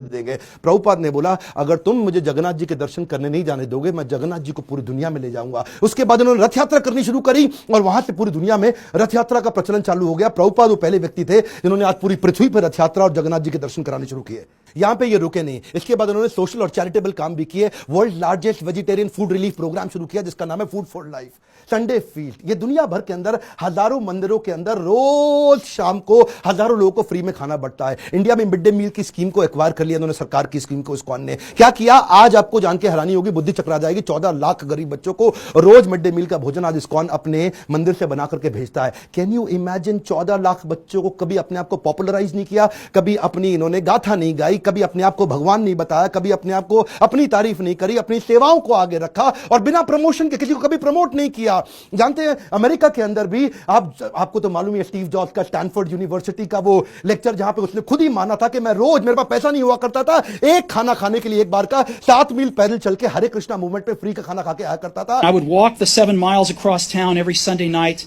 देंगे। प्रभुपाद ने बोला अगर तुम मुझे जगन्नाथ जी के दर्शन करने नहीं जाने दोगे मैं जगन्नाथ जी को पूरी दुनिया में ले जाऊंगा। उसके बाद उन्होंने रथ यात्रा करनी शुरू करी और वहां से पूरी दुनिया में रथ यात्रा का प्रचलन चालू हो गया। प्रभुपाद वो पहले व्यक्ति थे जिन्होंने आज पूरी पृथ्वी पर रथ यात्रा और जगन्नाथ जी के दर्शन कराने शुरू किए। यहां पे ये रुके नहीं, इसके बाद उन्होंने सोशल और चैरिटेबल काम भी किए। World largest vegetarian food relief programme शुरू किया जिसका नाम है food for life, Sunday feast. ये दुनिया भर के अंदर हजारों मंदिरों के अंदर रोज शाम को हजारों लोगों को फ्री में खाना बंटता है। इंडिया में मिड डे मील की स्कीम को एक्वायर कर लिया उन्होंने, सरकार की स्कीम को इस्कॉन ने क्या किया आज आपको जान के हैरानी होगी, बुद्धि चकरा जाएगी। 14 लाख गरीब बच्चों को रोज मिड डे मील का भोजन आज इस्कॉन अपने मंदिर से बना करके भेजता है। कैन यू इमेजिन 14 लाख बच्चों को कभी अपने आप को पॉपुलराइज नहीं किया, कभी अपनी इन्होंने गाथा नहीं गाई, कभी अपने आप को भगवान नहीं बताया, कभी अपने आप को अपनी तारीफ नहीं करी, अपनी सेवाओं को आगे रखा और बिना प्रमोशन के किसी को कभी प्रमोट नहीं किया। जानते हैं अमेरिका के अंदर भी आपको तो मालूम है स्टीव जॉब्स का स्टैनफोर्ड यूनिवर्सिटी का वो लेक्चर जहां पे उसने खुद ही माना था कि मैं रोज, मेरे पास पैसा नहीं हुआ करता था, एक खाना खाने के लिए एक बार का 7 मील पैदल चल के हरे कृष्णा मूवमेंट पे फ्री का खाना खा के आया करता था। I would walk the 7 miles across town every Sunday night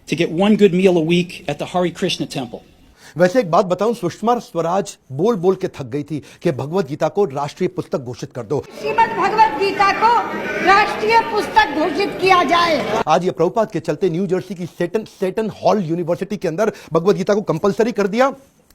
to get one good meal a week at the Hare Krishna temple. वैसे एक बात बताऊं, सुषमा स्वराज बोल बोल के थक गई थी कि भगवत गीता को राष्ट्रीय पुस्तक घोषित कर दो, श्रीमद् भगवत गीता को राष्ट्रीय पुस्तक घोषित किया जाए। आज ये प्रभुपाद के चलते न्यू जर्सी की सेटन हॉल यूनिवर्सिटी के अंदर भगवत गीता को कंपलसरी कर दिया।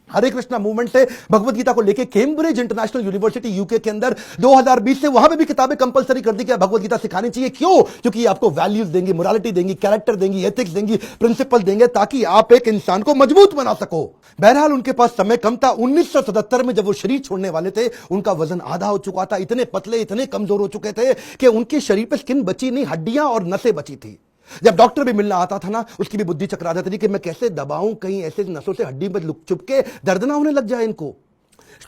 हरे कृष्णा मूवमेंट से भगवत गीता को लेके कैम्ब्रिज इंटरनेशनल यूनिवर्सिटी यूके के अंदर 2020 से वहां पे भी किताबें कंपलसरी कर दी कि भगवत गीता सिखानी चाहिए। क्यों? क्योंकि ये आपको वैल्यूज देंगी, मोरालिटी देंगी, कैरेक्टर देंगी, एथिक्स देंगी, प्रिंसिपल देंगे ताकि आप एक इंसान को मजबूत बना सको। बहरहाल उनके पास समय कम था। 1977 में जब वो शरीर छोड़ने वाले थे उनका वजन आधा हो चुका था, इतने पतले, इतने कमजोर हो चुके थे कि उनके शरीर पे स्किन बची नहीं, हड्डियां और नसें बची थी। जब डॉक्टर भी मिलना आता था ना उसकी भी बुद्धि चकरा जाती थी कि मैं कैसे दबाऊं, कहीं ऐसे नसों से हड्डी में चुप के दर्द ना होने लग जाए इनको।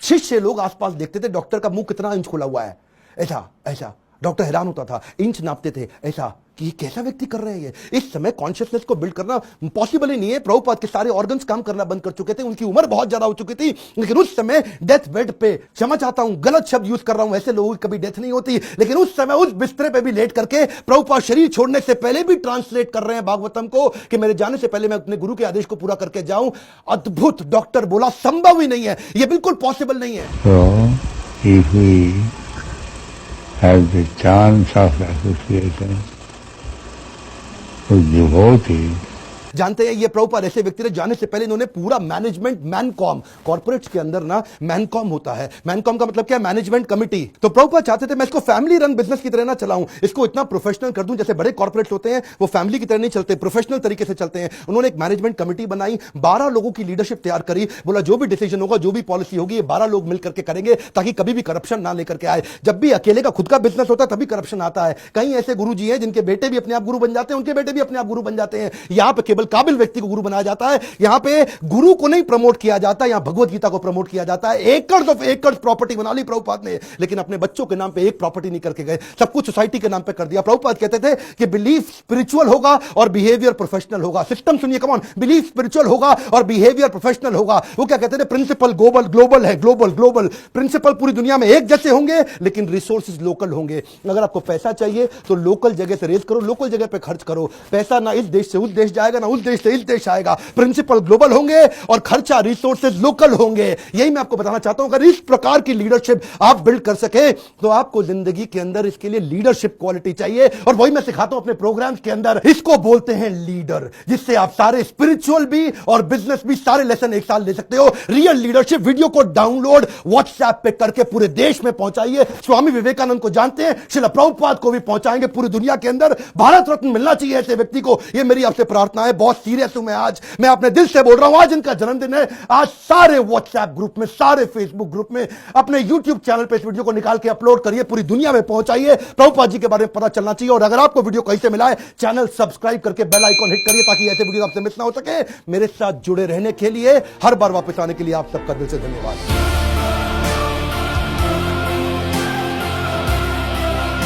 शिष्य लोग आसपास देखते थे डॉक्टर का मुंह कितना इंच खुला हुआ है, ऐसा ऐसा। डॉक्टर हैरान होता था, इंच नापते थे ऐसा कि ये कैसा व्यक्ति कर रहे हैं। ये इस समय कॉन्शियसनेस को बिल्ड करना पॉसिबल ही नहीं है। प्रभुपाद के सारे ऑर्गन्स काम करना बंद कर चुके थे, उनकी उम्र बहुत ज्यादा हो चुकी थी, लेकिन उस समय डेथ बेड पे, क्षमा चाहता हूं गलत शब्द यूज कर रहा हूं, ऐसे लोगों की कभी डेथ नहीं होती, लेकिन उस समय उस बिस्तरे पे भी लेट करके प्रभुपाद शरीर छोड़ने से पहले भी ट्रांसलेट कर रहे हैं भागवतम को कि मेरे जाने से पहले मैं अपने गुरु के आदेश को पूरा करके जाऊं। अद्भुत। डॉक्टर बोला संभव ही नहीं है, यह बिल्कुल पॉसिबल नहीं है। Have the chance of association with devotee. जानते हैं ये प्रभुपाद ऐसे व्यक्ति थे जाने से पहले इन्होंने पूरा मैनेजमेंट, मैनकॉम, कॉर्पोरेट्स के अंदर ना मैनकॉम होता है, मैनकॉम का मतलब क्या है, मैनेजमेंट कमिटी। तो प्रभुपाद चाहते थे मैं इसको फैमिली रन बिजनेस की तरह ना चलाऊं, इसको इतना प्रोफेशनल कर दूं जैसे बड़े कॉर्पोरेट्स होते हैं वो फैमिली की तरह नहीं चलते, प्रोफेशनल तरीके से चलते हैं। उन्होंने एक मैनेजमेंट कमिटी बनाई, 12 लोगों की लीडरशिप तैयार करी, बोला जो भी डिसीजन होगा, जो भी पॉलिसी होगी, ये 12 लोग मिलकर के करेंगे ताकि कभी भी करप्शन ना लेकर के आए। जब भी अकेले का खुद का बिजनेस होता है तभी करप्शन आता है। कई ऐसे गुरु जी हैं जिनके बेटे भी अपने आप गुरु बन जाते हैं, उनके बेटे भी अपने आप गुरु बन जाते हैं। यहां पर केवल काबिल व्यक्ति को गुरु बनाया जाता है, यहां पे गुरु को नहीं प्रमोट किया जाता, यहां भगवत गीता को प्रमोट किया जाता है। एकड़ ऑफ एकड़ प्रॉपर्टी बना ली प्रभुपाद ने, लेकिन अपने बच्चों के नाम पे एक प्रॉपर्टी नहीं करके गए, सब कुछ सोसाइटी के नाम पे कर दिया। प्रभुपाद कहते थे कि बिलीफ स्पिरिचुअल होगा और बिहेवियर प्रोफेशनल होगा। सिस्टम सुनिए, कम ऑन, बिलीफ स्पिरिचुअल होगा और बिहेवियर प्रोफेशनल होगा। वो क्या कहते थे, प्रिंसिपल ग्लोबल है, ग्लोबल प्रिंसिपल पूरी दुनिया में एक जैसे होंगे लेकिन रिसोर्सेज लोकल होंगे। अगर आपको पैसा चाहिए तो लोकल जगह से रेज करो, लोकल जगह पे खर्च करो। पैसा ना इस देश से उस देश जाएगा, ना उस देश से इस देश आएगा। प्रिंसिपल ग्लोबल होंगे और खर्चा, रिसोर्सेज लोकल होंगे। यही मैं आपको बताना चाहता हूं, अगर इस प्रकार की लीडरशिप आप बिल्ड कर सके तो आपको जिंदगी के अंदर इसके लिए लीडरशिप क्वालिटी चाहिए, और वही मैं सिखाता हूं अपने प्रोग्राम्स के अंदर। इसको बोलते हैं लीडर, जिससे आप सारे स्पिरिचुअल भी और बिजनेस भी सारे लेसन एक साल ले सकते हो। रियल लीडरशिप वीडियो को डाउनलोड व्हाट्सएप पे करके पूरे देश में पहुंचाइए। स्वामी विवेकानंद को जानते हैं, श्रील प्रभुपाद को भी पहुंचाएंगे पूरी दुनिया के अंदर। भारत रत्न मिलना चाहिए ऐसे व्यक्ति को, यह मेरी आपसे प्रार्थना है। बहुत सीरियस हूं मैं, आज मैं अपने दिल से बोल रहा हूं। आज इनका जन्मदिन है, आज सारे व्हाट्सएप ग्रुप में, सारे फेसबुक ग्रुप में, अपने यूट्यूब चैनल पे इस वीडियो को निकाल के अपलोड करिए, पूरी दुनिया में पहुंचाइए। प्रभुपाद जी के बारे में पता चलना चाहिए। और अगर आपको वीडियो कहीं से मिला है, चैनल सब्सक्राइब करके बेल आइकॉन हिट करिए ताकि ऐसे वीडियो आपसे मिस ना हो सके। मेरे साथ जुड़े रहने के लिए, हर बार वापस आने के लिए आप सबका दिल से धन्यवाद।